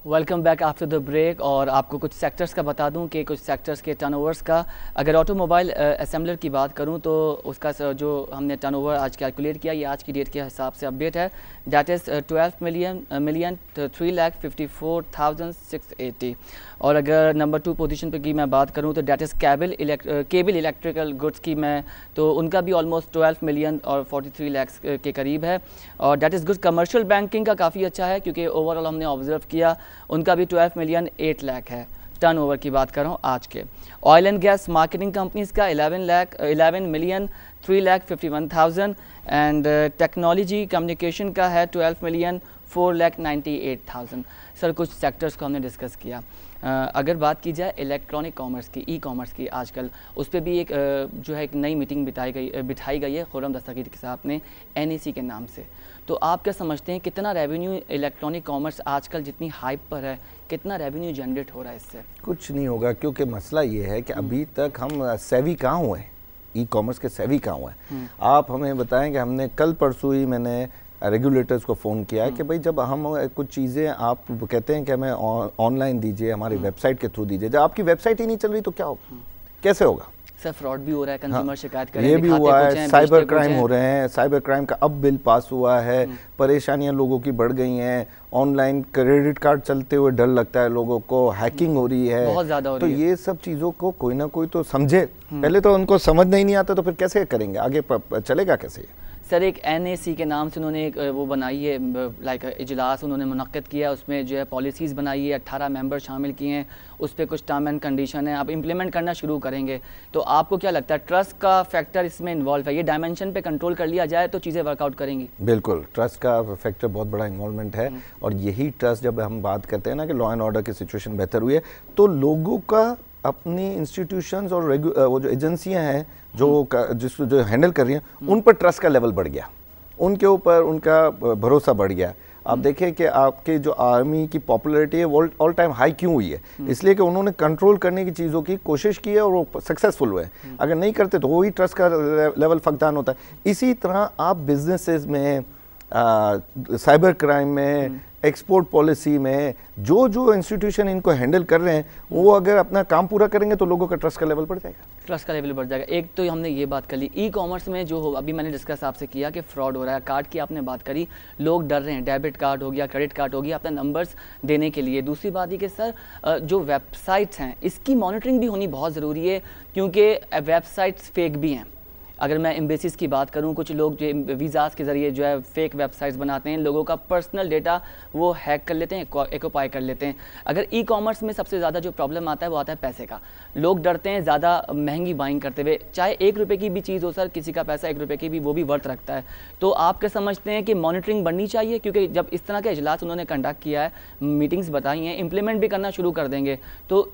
Welcome back after the break. और आपको कुछ सेक्टर्स का बता दूं कि कुछ सेक्टर्स के टर्नओवर्स का, अगर ऑटोमोबाइल असेंबलर की बात करूं तो उसका जो हमने टर्नओवर आज कैलकुलेट किया, ये आज की डेट के हिसाब से अपडेट है, दैट इज़ 12 मिलियन 3,54,680। और अगर नंबर 2 पोजीशन पे की मैं बात करूं तो that is cable electrical goods की मैं, तो उनका भी ऑलमोस्ट 12 मिलियन और 43 लाख के करीब है। और that is good. Commercial banking का काफ़ी अच्छा है क्योंकि ओवरऑल हमने ऑब्जर्व किया उनका भी 12 मिलियन 8 लाख है। टर्नओवर की बात कर रहा हूँ आज के। Oil and gas marketing companies का 11 मिलियन 3,51,000 एंड टेक्नोलॉजी कम्युनिकेशन का है 12 मिलियन 4,98,000। सर कुछ सेक्टर्स को हमने डिस्कस किया। अगर बात की जाए इलेक्ट्रॉनिक कॉमर्स की, ई कॉमर्स की, आजकल उस पर भी एक जो है एक नई मीटिंग बिठाई गई है खुर्रम दस्तगीर साहब ने NEC के नाम से। तो आप क्या समझते हैं कितना रेवेन्यू इलेक्ट्रॉनिक कॉमर्स आजकल जितनी हाइप पर है, कितना रेवेन्यू जनरेट हो रहा है इससे? कुछ नहीं होगा, क्योंकि मसला ये है कि अभी तक हम सेवी कहाँ हुए हैं, ई कॉमर्स के सेवी कहाँ हुए हैं। आप हमें बताएं कि हमने कल परसों ही मैंने रेगुलेटर्स को फ़ोन किया है कि भाई जब हम कुछ चीज़ें आप कहते हैं कि हमें ऑनलाइन दीजिए, हमारी वेबसाइट के थ्रू दीजिए, जब आपकी वेबसाइट ही नहीं चल रही तो क्या होगा, कैसे होगा? सर फ्रॉड भी हो रहा है, कंज्यूमर शिकायत कर रहे हैं, ये भी हुआ है, साइबर क्राइम हो रहे हैं, साइबर क्राइम का अब बिल पास हुआ है, परेशानियां लोगों की बढ़ गई हैं, ऑनलाइन क्रेडिट कार्ड चलते हुए डर लगता है लोगों को, हैकिंग हो रही है, बहुत ज़्यादा हो रही है। तो ये सब चीज़ों को कोई ना कोई तो समझे, पहले तो उनको समझ नहीं आता तो फिर कैसे करेंगे, आगे चलेगा कैसे? सर एक NAC के नाम से उन्होंने एक वो बनाई है, लाइक इजलास उन्होंने मुनक्किद किया, उसमें जो है पॉलिसीज़ बनाई है, 18 मेंबर शामिल किए हैं, उस पर कुछ टर्म एंड कंडीशन है, आप इम्प्लीमेंट करना शुरू करेंगे। तो आपको क्या लगता है ट्रस्ट का फैक्टर इसमें इन्वॉल्व है, ये डायमेंशन पे कंट्रोल कर लिया जाए तो चीज़ें वर्कआउट करेंगी? बिल्कुल, ट्रस्ट का फैक्टर बहुत बड़ा इन्वॉल्वमेंट है। और यही ट्रस्ट, जब हम बात करते हैं ना कि लॉ एंड ऑर्डर की सिचुएशन बेहतर हुई है, तो लोगों का अपनी इंस्टीट्यूशंस और वो जो एजेंसियां हैं जो हैंडल कर रही हैं, उन पर ट्रस्ट का लेवल बढ़ गया, उनके ऊपर उनका भरोसा बढ़ गया। आप देखें कि आपके जो आर्मी की पॉपुलैरिटी है वो ऑल टाइम हाई क्यों हुई है, इसलिए कि उन्होंने कंट्रोल करने की चीज़ों की कोशिश की है और वो सक्सेसफुल हुए। अगर नहीं करते तो वही ट्रस्ट का लेवल फकदान होता है। इसी तरह आप बिजनेसेस में, साइबर क्राइम में, एक्सपोर्ट पॉलिसी में, जो इंस्टीट्यूशन इनको हैंडल कर रहे हैं वो अगर अपना काम पूरा करेंगे तो लोगों का ट्रस्ट का लेवल बढ़ जाएगा। ट्रस्ट का लेवल बढ़ जाएगा। एक तो हमने ये बात कर ली, ई कॉमर्स में जो अभी मैंने डिस्कस आपसे किया कि फ्रॉड हो रहा है, कार्ड की आपने बात करी, लोग डर रहे हैं, डेबिट कार्ड हो गया, क्रेडिट कार्ड हो गया, अपने नंबर्स देने के लिए। दूसरी बात ये कि सर जो वेबसाइट्स हैं इसकी मॉनिटरिंग भी होनी बहुत ज़रूरी है, क्योंकि वेबसाइट्स फेक भी हैं। अगर मैं एम्बेसीज़ की बात करूं, कुछ लोग जो वीज़ाज़ के ज़रिए जो है फेक वेबसाइट्स बनाते हैं, लोगों का पर्सनल डेटा वो हैक कर लेते हैं, एक्वायर कर लेते हैं। अगर ई कॉमर्स में सबसे ज़्यादा जो प्रॉब्लम आता है वो आता है पैसे का। लोग डरते हैं ज़्यादा महंगी बाइंग करते हुए, चाहे 1 रुपये की भी चीज़ हो सर, किसी का पैसा 1 रुपये की भी वो भी वर्थ रखता है। तो आप क्या समझते हैं कि मॉनिटरिंग बढ़नी चाहिए? क्योंकि जब इस तरह के इजलास उन्होंने कंडक्ट किया है, मीटिंग्स बताई हैं, इम्प्लीमेंट भी करना शुरू कर देंगे, तो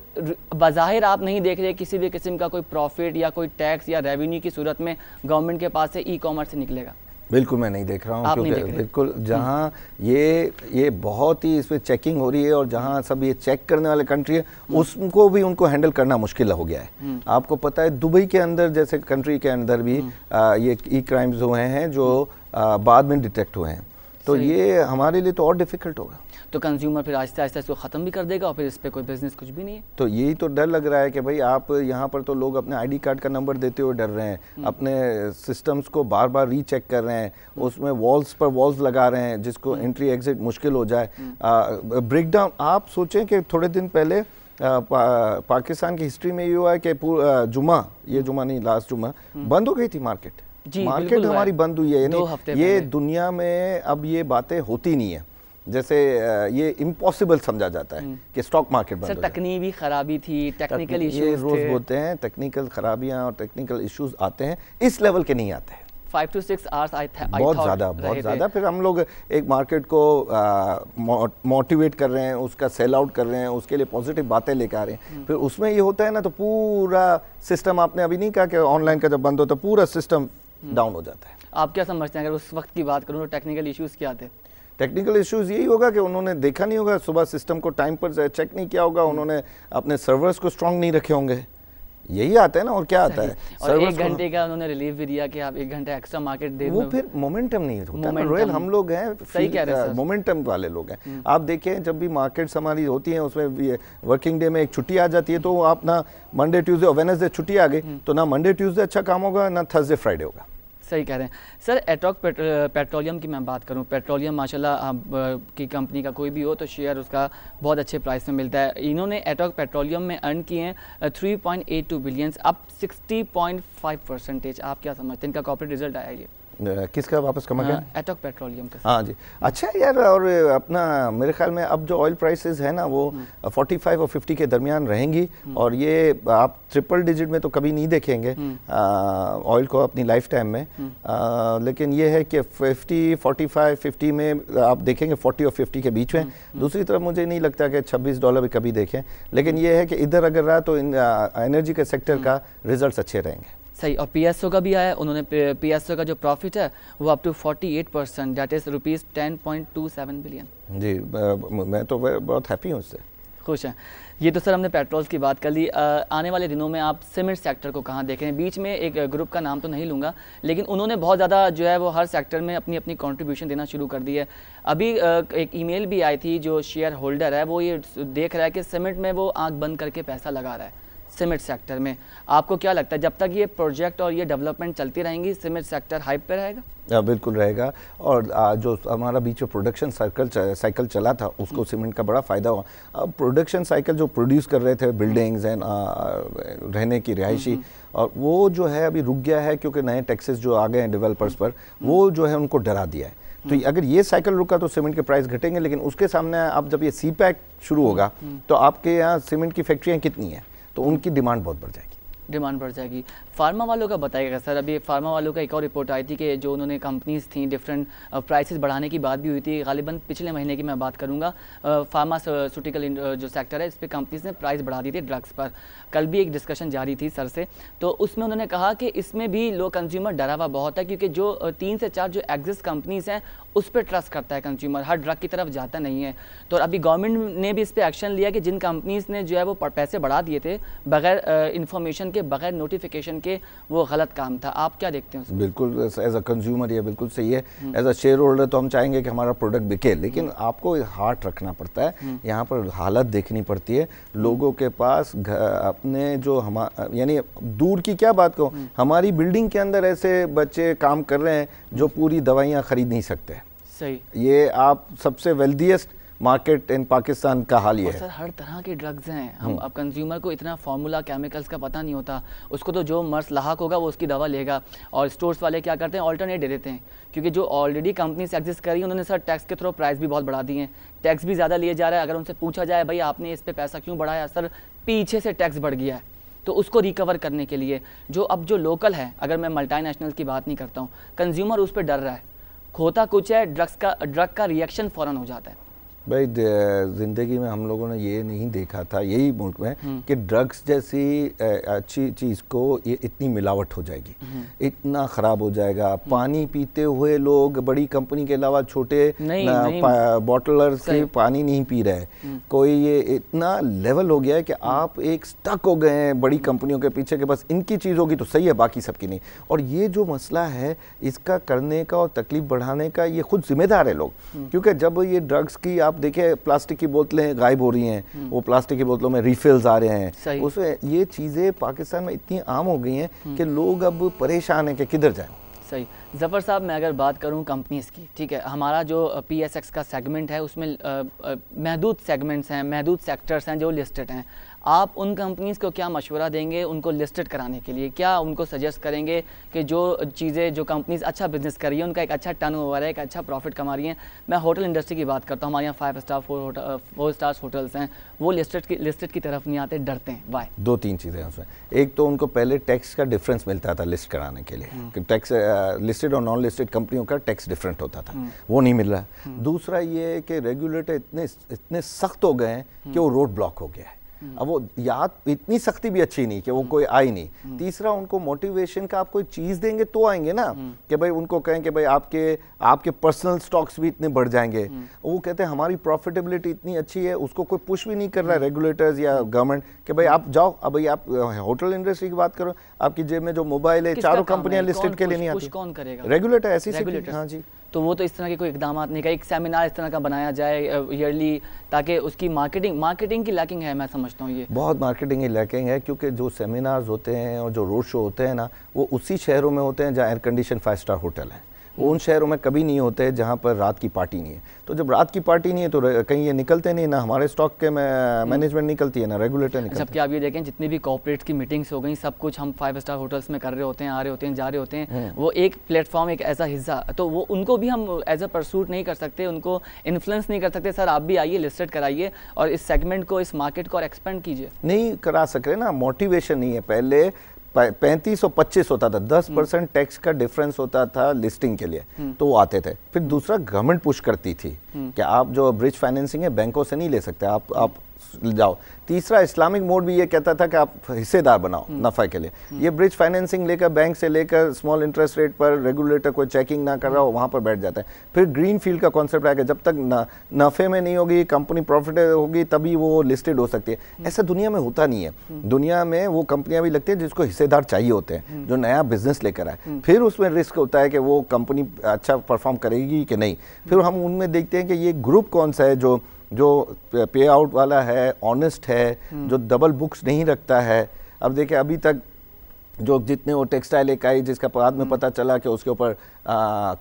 बज़ाहिर आप नहीं देख रहे किसी भी किस्म का कोई प्रॉफिट या कोई टैक्स या रेवेन्यू की सूरत में गवर्नमेंट के पास से ई कॉमर्स से निकलेगा? बिल्कुल मैं नहीं देख रहा हूँ, क्योंकि बिल्कुल जहाँ ये बहुत ही इस पर चेकिंग हो रही है और जहाँ सब ये चेक करने वाले कंट्री है उसको भी उनको हैंडल करना मुश्किल हो गया है। आपको पता है दुबई के अंदर जैसे कंट्री के अंदर भी ये ई क्राइम्स हुए हैं जो बाद में डिटेक्ट हुए हैं, तो ये हमारे लिए तो और डिफ़िकल्ट होगा। तो कंज्यूमर फिर आहिस्ता आहिस्ता इसको ख़त्म भी कर देगा और फिर इस पर कोई बिजनेस कुछ भी नहीं है। तो यही तो डर लग रहा है कि भाई आप यहाँ पर तो लोग अपने आईडी कार्ड का नंबर देते हुए डर रहे हैं, अपने सिस्टम्स को बार बार रीचेक कर रहे हैं, उसमें वॉल्स पर वॉल्स लगा रहे हैं जिसको एंट्री एग्जिट मुश्किल हो जाए। ब्रेकडाउन आप सोचें कि थोड़े दिन पहले पाकिस्तान की हिस्ट्री में ये हुआ है कि जुमा नहीं लास्ट जुमा बंद हो गई थी मार्केट हमारी बंद हुई है। यानी ये दुनिया में अब ये बातें होती नहीं है, जैसे ये इम्पॉसिबल समझा जाता है कि स्टॉक मार्केट बंद हो जाए। तकनीकी खराबी थी, टेक्निकल इश्यूज रोज होते हैं, टेक्निकल खराबियां और टेक्निकल इश्यूज आते हैं, इस लेवल के नहीं आते हैं। 5 to 6 आवर्स बहुत ज़्यादा। फिर हम लोग एक मार्केट को मोटिवेट कर रहे हैं, उसका सेल आउट कर रहे हैं, उसके लिए पॉजिटिव बातें लेकर आ रहे हैं, फिर उसमें ये होता है ना तो पूरा सिस्टम, आपने अभी नहीं कहा कि ऑनलाइन का जब बंद होता है पूरा सिस्टम डाउन हो जाता है। आप क्या समझते हैं, अगर उस वक्त की बात करूँ तो टेक्निकल इश्यूज़ क्या थे? टेक्निकल इश्यूज यही होगा कि उन्होंने देखा नहीं होगा, सुबह सिस्टम को टाइम पर चेक नहीं किया होगा, उन्होंने अपने सर्वर्स को स्ट्रांग नहीं रखे होंगे, यही आता है ना। और क्या आता है, और 1 घंटे का उन्होंने रिलीफ भी दिया कि आप 1 घंटे एक्स्ट्रा मार्केट दे, वो फिर मोमेंटम नहीं होता ना रोयल। हम लोग हैं, सही कह रहे हैं, मोमेंटम वाले लोग हैं। आप देखें जब भी मार्केट्स हमारी होती हैं उसमें वर्किंग डे में एक छुट्टी आ जाती है, तो आप ना मंडे ट्यूसडे और वेडनेसडे छुट्टी आ गई तो ना मंडे ट्यूसडे अच्छा काम होगा, ना थर्सडे फ्राइडे होगा। सही कह रहे हैं सर। एटॉक पेट्रोलियम की मैं बात करूं, पेट्रोलियम माशाल्लाह की कंपनी का कोई भी हो तो शेयर उसका बहुत अच्छे प्राइस में मिलता है। इन्होंने एटॉक पेट्रोलियम में अर्न किए हैं 3.82 बिलियन, अप 60.5%। आप क्या समझते हैं, इनका कॉर्पोरेट रिजल्ट आया ये? किसका वापस कमा गया? एटॉक पेट्रोलियम का। हाँ जी, अच्छा यार। और अपना मेरे ख्याल में अब जो ऑयल प्राइसेस है ना वो 45 और 50 के दरमियान रहेंगी, और ये आप ट्रिपल डिजिट में तो कभी नहीं देखेंगे ऑयल को अपनी लाइफ टाइम में। लेकिन ये है कि 50, 45, 50 में आप देखेंगे 40 और 50 के बीच में। दूसरी तरफ मुझे नहीं लगता कि $26 भी कभी देखें, लेकिन ये है कि इधर अगर रहा तो एनर्जी के सेक्टर का रिजल्ट अच्छे रहेंगे। सही। और पीएसओ का भी आया, उन्होंने पीएसओ का जो प्रॉफिट है वो up to 48%, that is ₹10.27 billion. जी, मैं तो बहुत हैप्पी हूँ उससे, खुश हैं। ये तो सर हमने पेट्रोल्स की बात कर ली। आने वाले दिनों में आप सीमेंट सेक्टर को कहाँ देख रहे हैं? बीच में एक ग्रुप का नाम तो नहीं लूँगा, लेकिन उन्होंने बहुत ज़्यादा जो है वो हर सेक्टर में अपनी अपनी कंट्रीब्यूशन देना शुरू कर दी है। अभी एक ईमेल भी आई थी, जो शेयर होल्डर है वो ये देख रहा है कि सीमेंट में वो आँख बंद करके पैसा लगा रहा है सीमेंट सेक्टर में। आपको क्या लगता है, जब तक ये प्रोजेक्ट और ये डेवलपमेंट चलती रहेंगी सीमेंट सेक्टर हाइप पे रहेगा? बिल्कुल रहेगा। और जो हमारा बीच में प्रोडक्शन साइकिल चला था उसको सीमेंट का बड़ा फ़ायदा हुआ। अब प्रोडक्शन साइकिल जो प्रोड्यूस कर रहे थे बिल्डिंग्स एंड रहने की रिहायशी, और वो जो है अभी रुक गया है क्योंकि नए टैक्सेस जो आ गए हैं डेवलपर्स पर, वो जो है उनको डरा दिया है। तो अगर ये साइकिल रुका तो सीमेंट के प्राइस घटेंगे, लेकिन उसके सामने अब जब ये सी पैक शुरू होगा तो आपके यहाँ सीमेंट की फैक्ट्रियाँ कितनी हैं, तो उनकी डिमांड बहुत बढ़ जाएगी। डिमांड बढ़ जाएगी। फार्मा वालों का बताइएगा सर। अभी फार्मा वालों का एक और रिपोर्ट आई थी कि जो उन्होंने कंपनीज थी डिफरेंट प्राइसेस बढ़ाने की बात भी हुई थी, गालिबन पिछले महीने की मैं बात करूंगा। फार्मास्यूटिकल जो सेक्टर है इस पर कंपनीज ने प्राइस बढ़ा दी थी ड्रग्स पर। कल भी एक डिस्कशन जारी थी सर से, तो उसमें उन्होंने कहा कि इसमें भी लो कंज्यूमर डरा हुआ बहुत है, क्योंकि जो 3 से 4 जो एग्जिस्ट कंपनीज हैं उस पर ट्रस्ट करता है कंज्यूमर, हर ड्रग की तरफ जाता नहीं है। तो अभी गवर्नमेंट ने भी इस पर एक्शन लिया कि जिन कंपनीज ने जो है वो पैसे बढ़ा दिए थे बगैर इन्फॉर्मेशन के, बगैर नोटिफिकेशन के, वो गलत काम था। आप क्या देखते हैं? बिल्कुल, एज अ कंज्यूमर ये बिल्कुल सही है। एज अ शेयर होल्डर तो हम चाहेंगे कि हमारा प्रोडक्ट बिके, लेकिन आपको हार्ट रखना पड़ता है, यहाँ पर हालत देखनी पड़ती है। लोगों के पास अपने जो यानी दूर की क्या बात कहो, हमारी बिल्डिंग के अंदर ऐसे बच्चे काम कर रहे हैं जो पूरी दवाइयाँ खरीद नहीं सकते। सही। ये आप सबसे वेल्दीएस्ट मार्केट इन पाकिस्तान का हाल ये है। सर हर तरह के ड्रग्स हैं, हम अब कंज्यूमर को इतना फार्मूला केमिकल्स का पता नहीं होता, उसको तो जो मर्स लाहक होगा वो उसकी दवा लेगा। और स्टोर्स वाले क्या करते हैं, ऑल्टरनेट दे देते हैं, क्योंकि जो ऑलरेडी कंपनीज एग्जिस्ट कर रही है उन्होंने सर टैक्स के थ्रू प्राइस भी बहुत बढ़ा दिए हैं, टैक्स भी ज़्यादा लिए जा रहा है। अगर उनसे पूछा जाए भाई आपने इस पर पैसा क्यों बढ़ाया, सर पीछे से टैक्स बढ़ गया है। तो उसको रिकवर करने के लिए जो लोकल है, अगर मैं मल्टीनेशनल की बात नहीं करता हूँ, कंज्यूमर उस पर डर रहा है। होता कुछ है, ड्रग का रिएक्शन फ़ौरन हो जाता है। भाई ज़िंदगी में हम लोगों ने ये नहीं देखा था, यही मुल्क में, कि ड्रग्स जैसी अच्छी चीज़ को ये इतनी मिलावट हो जाएगी, इतना ख़राब हो जाएगा। पानी पीते हुए लोग बड़ी कंपनी के अलावा छोटे बॉटलर्स के पानी नहीं पी रहे। कोई ये इतना लेवल हो गया है कि आप एक स्टक हो गए हैं बड़ी कंपनियों के पीछे, कि बस इनकी चीज़ होगी तो सही है, बाकी सबकी नहीं। और ये जो मसला है इसका करने का और तकलीफ बढ़ाने का, ये खुद जिम्मेदार है लोग, क्योंकि जब ये ड्रग्स की आप देखिए प्लास्टिक की बोतलें गायब हो रही हैं, वो प्लास्टिक की बोतलों में रिफिल्स आ रहे हैं, उसमें ये चीज़ें पाकिस्तान में इतनी आम हो गई हैं कि लोग अब परेशान हैं कि किधर जाएं। सही। ज़फ़र साहब, मैं अगर बात करूं कंपनीज़ की, ठीक है, हमारा जो PSX का सेगमेंट है उसमें महदूद सेगमेंट्स हैं, महदूद सेक्टर्स हैं जो लिस्टेड हैं। आप उन कंपनीज़ को क्या मशवरा देंगे उनको लिस्टेड कराने के लिए? क्या उनको सजेस्ट करेंगे कि जो चीज़ें, जो कंपनीज़ अच्छा बिजनेस कर रही है, उनका एक अच्छा टर्नओवर है, एक अच्छा प्रॉफिट कमा रही हैं? मैं होटल इंडस्ट्री की बात करता हूँ, हमारे यहाँ 5 स्टार 4 स्टार्स होटल्स हैं, वो लिस्टेड की तरफ नहीं आते, डरते हैं। वाई? 2-3 चीज़ें हैं उसमें। एक तो उनको पहले टैक्स का डिफरेंस मिलता था लिस्ट कराने के लिए, कि टैक्स लिस्टेड और नॉन लिस्टेड कंपनियों का टैक्स डिफरेंट होता था, वो नहीं मिल रहा। दूसरा ये कि रेगुलेटर इतने सख्त हो गए हैं कि वो रोड ब्लॉक हो गया है। अब वो याद इतनी सख्ती भी अच्छी नहीं कि वो कोई आई नहीं। तीसरा, उनको मोटिवेशन का आप कोई चीज़ देंगे तो आएंगे ना, कि भाई उनको कहें कि भाई आपके पर्सनल स्टॉक्स भी इतने बढ़ जाएंगे। वो कहते हैं हमारी प्रॉफिटेबिलिटी इतनी अच्छी है, उसको कोई पुश भी नहीं कर रहा है रेगुलेटर्स या गवर्नमेंट कि भाई आप जाओ। अब भाई आप होटल इंडस्ट्री की बात करो, आपकी जेब में जो मोबाइल है, चारों कंपनियां लिस्टेड के लिए नहीं आती, कौन करेगा? रेगुलेटर ऐसी। हाँ जी। तो वो तो इस तरह के कोई इकदाम नहीं का, एक सेमिनार इस तरह का बनाया जाए ईयरली, ताकि उसकी मार्केटिंग की लैकिंग है, मैं समझता हूँ ये बहुत मार्केटिंग की लैकिंग है, क्योंकि जो सेमिनार्स होते हैं और जो रोड शो होते हैं ना, वो उसी शहरों में होते हैं जहाँ एयर कंडीशन 5 स्टार होटल है। वो उन शहरों में कभी नहीं होते जहाँ पर रात की पार्टी नहीं है। तो जब रात की पार्टी नहीं है तो कहीं ये निकलते नहीं, ना हमारे स्टॉक के मैनेजमेंट निकलती है, ना रेगुलेटर निकलता है। जबकि आप ये देखें, जितनी भी कॉर्पोरेट की मीटिंग्स हो गई, सब कुछ हम 5 स्टार होटल्स में कर रहे होते हैं, आ रहे होते हैं, जा रहे होते हैं। वो एक प्लेटफॉर्म, एक ऐसा हिस्सा, तो वो उनको भी हम एज अ परसूट नहीं कर सकते, उनको इन्फ्लुएंस नहीं कर सकते। सर आप भी आइए, लिस्टेड कराइए और इस सेगमेंट को, इस मार्केट को और एक्सपेंड कीजिए। नहीं करा सक रहे ना, मोटिवेशन नहीं है। पहले 35 और 25 होता था, 10% टैक्स का डिफरेंस होता था लिस्टिंग के लिए, तो वो आते थे। फिर दूसरा, गवर्नमेंट पुश करती थी कि आप जो ब्रिज फाइनेंसिंग है बैंकों से नहीं ले सकते, आप जाओ। तीसरा, इस्लामिक मोड भी ये कहता था कि आप हिस्सेदार बनाओ नफ़ा के लिए। ये ब्रिज फाइनेंसिंग लेकर, बैंक से लेकर स्मॉल इंटरेस्ट रेट पर रेगुलेटर कोई चेकिंग ना कर रहा हो, वहाँ पर बैठ जाता है। फिर ग्रीन फील्ड का कॉन्सेप्ट आएगा, जब तक नफ़े में नहीं होगी, कंपनी प्रॉफिट होगी, तभी वो लिस्टेड हो सकती है। ऐसा दुनिया में होता नहीं है। दुनिया में वो कंपनियां भी लगती है जिसको हिस्सेदार चाहिए होते हैं, जो नया बिजनेस लेकर आए। फिर उसमें रिस्क होता है कि वो कंपनी अच्छा परफॉर्म करेगी कि नहीं। फिर हम उनमें देखते हैं कि ये ग्रुप कौन सा है जो पे आउट वाला है, ऑनेस्ट है, जो डबल बुक्स नहीं रखता है। अब देखिए, अभी तक जो जितने वो टेक्सटाइल इकाई जिसका बाद में पता चला कि उसके ऊपर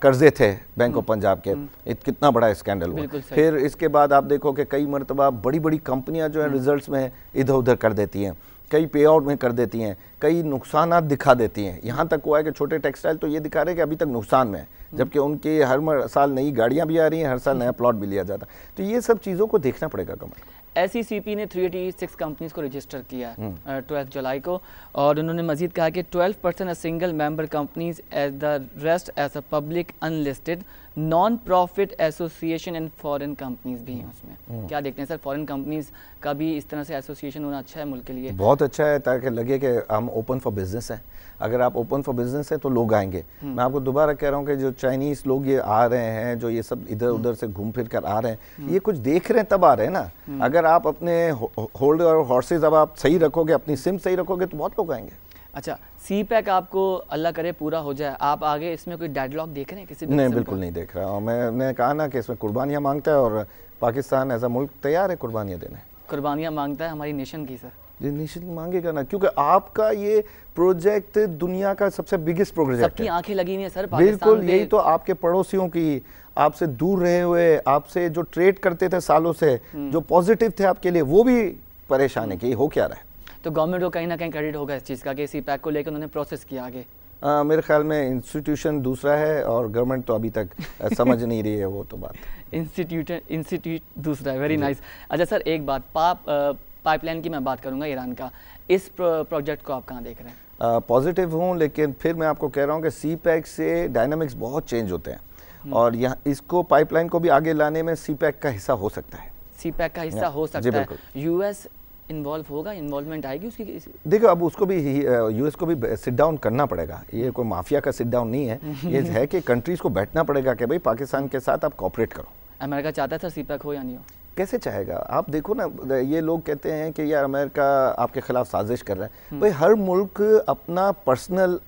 कर्जे थे बैंक ऑफ पंजाब के, कितना बड़ा स्कैंडल हुआ। फिर इसके बाद आप देखो कि कई मरतबा बड़ी बड़ी कंपनियां जो है रिजल्ट्स में इधर उधर कर देती हैं, कई पे आउट में कर देती हैं, कई नुकसानात दिखा देती हैं। यहाँ तक हुआ है कि छोटे टेक्सटाइल तो ये दिखा रहे हैं कि अभी तक नुकसान में है, जबकि उनकी हर साल नई गाड़ियाँ भी आ रही हैं, हर साल नया प्लॉट भी लिया जाता है। तो ये सब चीज़ों को देखना पड़ेगा गवर्नमेंट को। SECP ने 386 कंपनीज को रजिस्टर किया 12 जुलाई को, और उन्होंने मजीद कहा कि 12% single member companies as the rest as a public unlisted non profit association and foreign companies भी हैं उसमें। क्या देखते हैं सर, फॉरेन कंपनीज का भी इस तरह से एसोसिएशन होना अच्छा है मुल्क के लिए? बहुत अच्छा है, ताकि लगे कि हम ओपन फॉर बिजनेस हैं। अगर आप ओपन फॉर बिजनेस है तो लोग आएंगे। मैं आपको दोबारा कह रहा हूँ कि जो चाइनीज लोग ये आ रहे हैं, जो ये सब इधर उधर से घूम फिर कर आ रहे हैं, ये कुछ देख रहे हैं तब आ रहे हैं ना। अगर आप अपने होल्ड और हॉर्सेज अब आप सही रखोगे, अपनी सिम सही रखोगे, तो बहुत लोग आएंगे। अच्छा, CPEC आपको अल्लाह करे पूरा हो जाए, आप आगे इसमें कोई डेडलॉक देख रहे हैं किसी? नहीं, बिल्कुल नहीं देख रहा। और मैंने कहा ना कि इसमें कुर्बानियाँ मांगता है, और पाकिस्तान एज अ मुल्क तैयार है कुर्बानियाँ देने। कुर्बानियाँ मांगता है हमारी नेशन की सर? ये नेशन मांगेगा ना, क्योंकि आपका ये प्रोजेक्ट दुनिया का सबसे बिगेस्ट प्रोजेक्ट है। सबकी आंखें लगी हुई है सर बिल्कुल, यही तो आपके पड़ोसियों की, आपसे दूर रहे हुए, आपसे जो ट्रेड करते थे सालों से, जो पॉजिटिव थे आपके लिए, वो भी परेशान है कि हो क्या रहा है। तो गवर्नमेंट को कहीं ना कहीं क्रेडिट होगा इस चीज़ का कि CPEC को लेकर उन्होंने प्रोसेस किया आगे। मेरे ख्याल में इंस्टीट्यूशन दूसरा है और गवर्नमेंट तो अभी तक समझ नहीं रही है, वो तो बात। इंस्टीट्यूट दूसरा है, वेरी नाइस। अच्छा सर, एक बात, पाइपलाइन की मैं बात करूंगा ईरान का, इस प्रोजेक्ट को आप कहाँ देख रहे हैं? पॉजिटिव हूँ, लेकिन फिर मैं आपको कह रहा हूँ कि CPEC से डायनामिक्स बहुत चेंज होते हैं, और यहाँ इसको पाइपलाइन को भी आगे लाने में CPEC का हिस्सा हो सकता है। CPEC का हिस्सा हो सकता है। US इन्वॉल्व होगा, इन्वॉल्वमेंट आएगी उसकी? देखो, अब उसको भी US को भी सिट डाउन करना पड़ेगा। ये कोई माफिया का सिट डाउन नहीं है, ये है कि कंट्रीज को बैठना पड़ेगा कि भाई पाकिस्तान के साथ आप कोऑपरेट करो। अमेरिका चाहता है सर CPEC हो या नहीं हो? कैसे चाहेगा? आप देखो ना, ये लोग कहते हैं कि यार अमेरिका आपके खिलाफ साजिश कर रहा है। भाई हर मुल्क अपना पर्सनल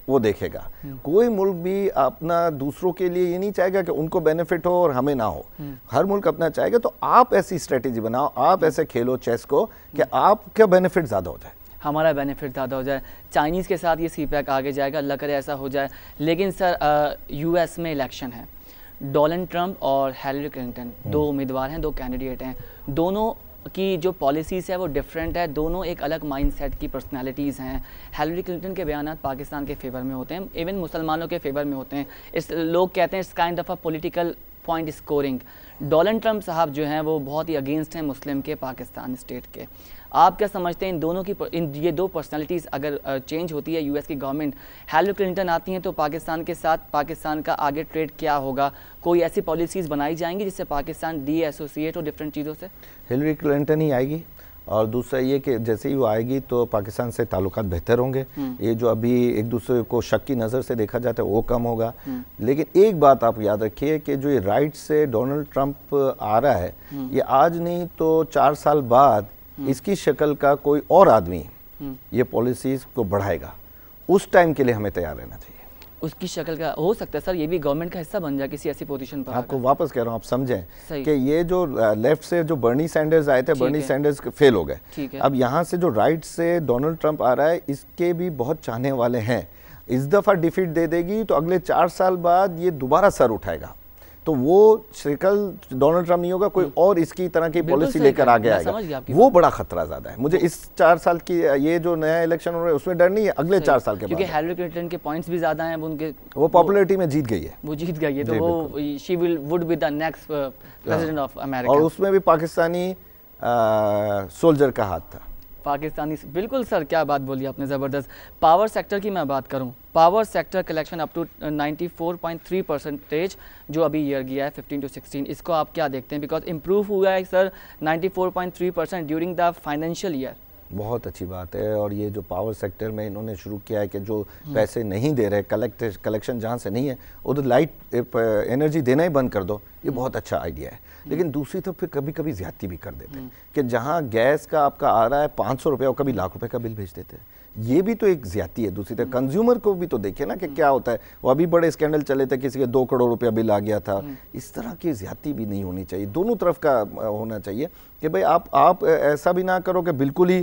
वो देखेगा, कोई मुल्क भी अपना दूसरों के लिए ये नहीं चाहेगा कि उनको बेनिफिट हो और हमें ना हो। हर मुल्क अपना चाहेगा। तो आप ऐसी स्ट्रेटेजी बनाओ, आप ऐसे खेलो चेस को कि आपका बेनिफिट ज़्यादा हो जाए, हमारा बेनिफिट ज़्यादा हो जाए। चाइनीज़ के साथ ये CPEC आगे जाएगा, अल्लाह करे ऐसा हो जाए। लेकिन सर US में इलेक्शन है, डोनाल्ड ट्रंप और हिलरी क्लिंटन दो उम्मीदवार हैं, दो कैंडिडेट हैं, दोनों की जो पॉलिसीज़ है वो डिफरेंट है, दोनों एक अलग माइंडसेट की पर्सनालिटीज़ हैं। हिलरी क्लिंटन के बयान पाकिस्तान के फेवर में होते हैं, इवन मुसलमानों के फेवर में होते हैं। इस लोग कहते हैं it's kind of a political point scoring. Donald Trump साहब जो हैं वो बहुत ही अगेंस्ट हैं मुस्लिम के, पाकिस्तान स्टेट के। आप क्या समझते हैं इन दोनों की, ये दो पर्सनालिटीज़ अगर चेंज होती है, US की गवर्नमेंट, हिलरी क्लिंटन आती हैं, तो पाकिस्तान के साथ पाकिस्तान का आगे ट्रेड क्या होगा? कोई ऐसी पॉलिसीज़ बनाई जाएंगी जिससे पाकिस्तान डी एसोसिएट हो डिफरेंट चीज़ों से? हिलरी क्लिंटन ही आएगी, और दूसरा ये कि जैसे ही वो आएगी तो पाकिस्तान से ताल्लुकात बेहतर होंगे। ये जो अभी एक दूसरे को शक की नज़र से देखा जाता है वो कम होगा। लेकिन एक बात आप याद रखिए कि जो ये राइट से डोनाल्ड ट्रंप आ रहा है, ये आज नहीं तो 4 साल बाद इसकी शक्ल का कोई और आदमी ये पॉलिसीज को बढ़ाएगा। उस टाइम के लिए हमें तैयार रहना चाहिए। उसकी शक्ल का हो सकता है सर ये भी गवर्नमेंट का हिस्सा बन जाए किसी ऐसी पोजीशन पर। आपको वापस कह रहा हूँ, आप समझें कि ये जो लेफ्ट से जो बर्नी सैंडर्स आए थे, बर्नी सैंडर्स फेल हो गए। अब यहाँ से जो राइट से डोनाल्ड ट्रंप आ रहा है, इसके भी बहुत चाहने वाले हैं। इस दफ़ा डिफीट दे देगी तो अगले 4 साल बाद ये दोबारा सर उठाएगा। तो वो शक्ल डोनाल्ड ट्रंप नहीं होगा, कोई और इसकी तरह की पॉलिसी लेकर आगे आएगा। वो बड़ा खतरा ज्यादा है मुझे इस 4 साल की, ये जो नया इलेक्शन हो रहा है उसमें डर नहीं है, अगले 4 साल के बाद, क्योंकि हिलरी क्लिंटन के पॉइंट्स भी ज्यादा हैं उनके, वो पॉपुलैरिटी में जीत गई है, वो जीत गई है, तो वो she would be the next president of America. और उसमें भी पाकिस्तानी सोल्जर का हाथ था, पाकिस्तानी। बिल्कुल सर, क्या बात बोली आपने, ज़बरदस्त। पावर सेक्टर की मैं बात करूं, power sector collection up to 94.3% जो अभी ईयर गया है 15 to 16, इसको आप क्या देखते हैं? बिकॉज इम्प्रूव हुआ है sir 94.3% during the financial year. बहुत अच्छी बात है। और ये जो पावर सेक्टर में इन्होंने शुरू किया है कि जो पैसे नहीं दे रहे, कलेक्शन जहाँ से नहीं है उधर लाइट एनर्जी देना ही बंद कर दो, ये बहुत अच्छा आइडिया है। लेकिन दूसरी तो फिर कभी कभी ज्यादती भी कर देते हैं कि जहाँ गैस का आपका आ रहा है 500 रुपये और कभी लाख रुपए का बिल भेज देते हैं, ये भी तो एक ज्यादती है। दूसरी तरफ कंज्यूमर को भी तो देखिए ना कि क्या होता है। वो अभी बड़े स्कैंडल चले थे, किसी के 2 करोड़ रुपया बिल आ गया था। इस तरह की ज्यादती भी नहीं होनी चाहिए, दोनों तरफ का होना चाहिए कि भाई आप ऐसा भी ना करो कि बिल्कुल ही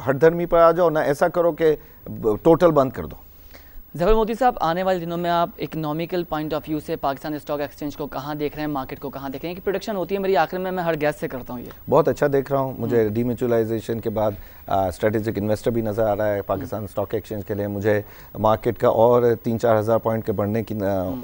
हठधर्मी पर आ जाओ, ना ऐसा करो कि टोटल बंद कर दो। ज़फ़र मोदी साहब, आने वाले दिनों में आप इकोनॉमिकल पॉइंट ऑफ व्यू से पाकिस्तान स्टॉक एक्सचेंज को कहाँ देख रहे हैं, मार्केट को कहाँ देख रहे हैं? कि प्रोडक्शन होती है मेरी आखिर में, मैं हर गैस से करता हूँ, ये बहुत अच्छा देख रहा हूँ। मुझे डीम्यूचुअलाइजेशन के बाद स्ट्रेटेजिक इन्वेस्टर भी नज़र आ रहा है पाकिस्तान स्टॉक एक्सचेंज के लिए। मुझे मार्केट का और 3-4 हज़ार पॉइंट के बढ़ने की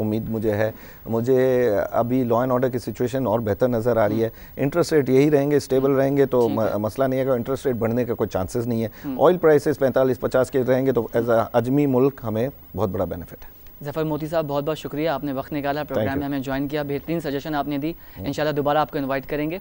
उम्मीद मुझे है। मुझे अभी लॉ एंड ऑर्डर की सिचुएशन और बेहतर नज़र आ रही है। इंटरेस्ट रेट यही रहेंगे, स्टेबल रहेंगे तो मसला नहीं है, इंटरेस्ट रेट बढ़ने का कोई चांसेस नहीं है। ऑयल प्राइसेस 45-50 के रहेंगे तो एज अजमी मुल्क हमें बहुत बड़ा बेनिफिट है। ज़फ़र मोदी साहब, बहुत बहुत शुक्रिया, आपने वक्त निकाला, प्रोग्राम में हमें ज्वाइन किया, बेहतरीन सजेशन आपने दी। इंशाल्लाह दोबारा आपको इनवाइट करेंगे।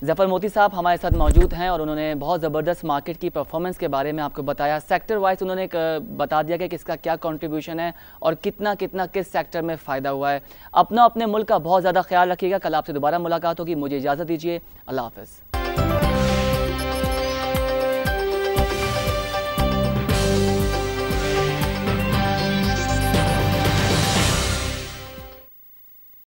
ज़फ़र मोदी साहब हमारे साथ मौजूद हैं और उन्होंने बहुत ज़बरदस्त मार्केट की परफॉर्मेंस के बारे में आपको बताया। सेक्टर वाइज उन्होंने बता दिया कि किसका क्या कंट्रीब्यूशन है और कितना कितना किस सेक्टर में फ़ायदा हुआ है। अपने मुल्क का बहुत ज़्यादा ख्याल रखिएगा। कल आपसे दोबारा मुलाकात होगी, मुझे इजाज़त दीजिए, अल्लाह हाफ़िज़।